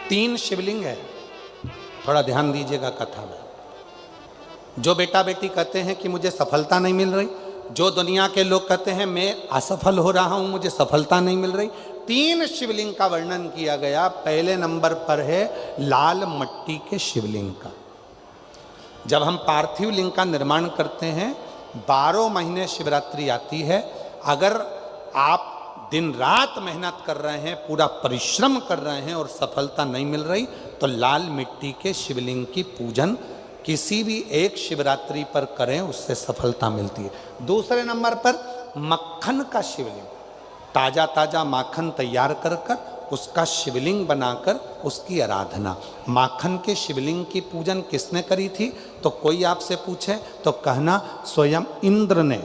3 शिवलिंग है, थोड़ा ध्यान दीजिएगा कथा में। जो बेटा बेटी कहते हैं कि मुझे सफलता नहीं मिल रही, जो दुनिया के लोग कहते हैं मैं असफल हो रहा हूं, मुझे सफलता नहीं मिल रही, 3 शिवलिंग का वर्णन किया गया। पहले नंबर पर है लाल मट्टी के शिवलिंग का। जब हम पार्थिव लिंग का निर्माण करते हैं, 12 महीने शिवरात्रि आती है। अगर आप दिन रात मेहनत कर रहे हैं, पूरा परिश्रम कर रहे हैं और सफलता नहीं मिल रही, तो लाल मिट्टी के शिवलिंग की पूजन किसी भी एक शिवरात्रि पर करें, उससे सफलता मिलती है। दूसरे नंबर पर मक्खन का शिवलिंग, ताजा ताजा माखन तैयार कर कर उसका शिवलिंग बनाकर उसकी आराधना। माखन के शिवलिंग की पूजन किसने करी थी? तो कोई आपसे पूछे तो कहना स्वयं इंद्र ने,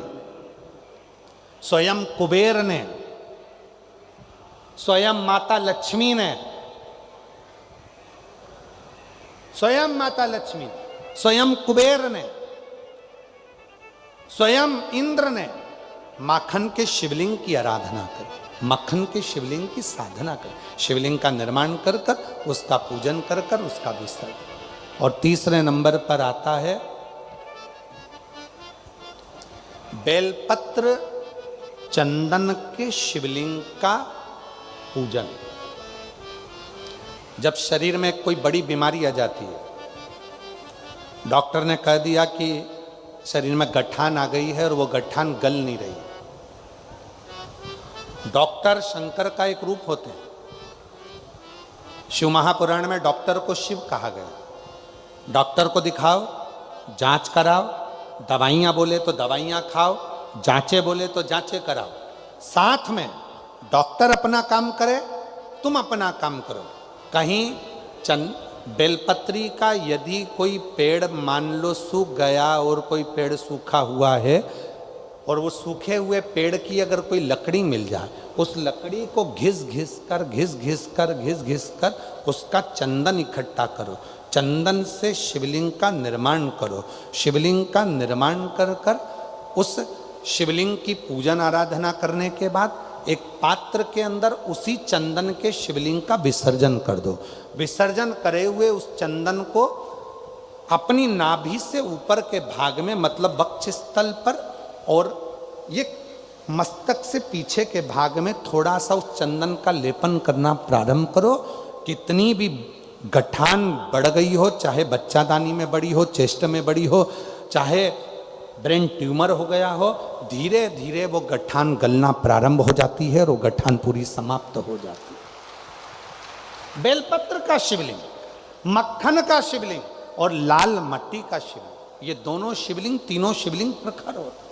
स्वयं कुबेर ने, स्वयं माता लक्ष्मी ने, स्वयं माता लक्ष्मी, स्वयं कुबेर ने, स्वयं इंद्र ने माखन के शिवलिंग की आराधना करी, मक्खन के शिवलिंग की साधना करी, शिवलिंग का निर्माण कर कर उसका पूजन कर कर उसका विसर्जन। और तीसरे नंबर पर आता है बेलपत्र चंदन के शिवलिंग का पूजन। जब शरीर में कोई बड़ी बीमारी आ जाती है, डॉक्टर ने कह दिया कि शरीर में गठान आ गई है और वो गठान गल नहीं रही, डॉक्टर शंकर का एक रूप होते हैं। शिव महापुराण में डॉक्टर को शिव कहा गया। डॉक्टर को दिखाओ, जांच कराओ, दवाइयां बोले तो दवाइयां खाओ, जांचे बोले तो जांचे कराओ। साथ में डॉक्टर अपना काम करे, तुम अपना काम करो। कहीं बेलपत्री का यदि कोई पेड़ मान लो सूख गया और कोई पेड़ सूखा हुआ है, और वो सूखे हुए पेड़ की अगर कोई लकड़ी मिल जाए, उस लकड़ी को घिस घिस कर उसका चंदन इकट्ठा करो, चंदन से शिवलिंग का निर्माण करो, शिवलिंग का निर्माण कर कर उस शिवलिंग की पूजन आराधना करने के बाद एक पात्र के अंदर उसी चंदन के शिवलिंग का विसर्जन कर दो। विसर्जन करे हुए उस चंदन को अपनी नाभि से ऊपर के भाग में, मतलब वक्षस्थल पर और ये मस्तक से पीछे के भाग में थोड़ा सा उस चंदन का लेपन करना प्रारंभ करो। कितनी भी गठान बढ़ गई हो, चाहे बच्चादानी में बड़ी हो, चेस्ट में बड़ी हो, चाहे ब्रेन ट्यूमर हो गया हो, धीरे धीरे वो गठान गलना प्रारंभ हो जाती है और वो गठान पूरी समाप्त हो जाती है। बेलपत्र का शिवलिंग, मक्खन का शिवलिंग और लाल मट्टी का शिवलिंग, ये दोनों शिवलिंग, तीनों शिवलिंग प्रखर होते हैं।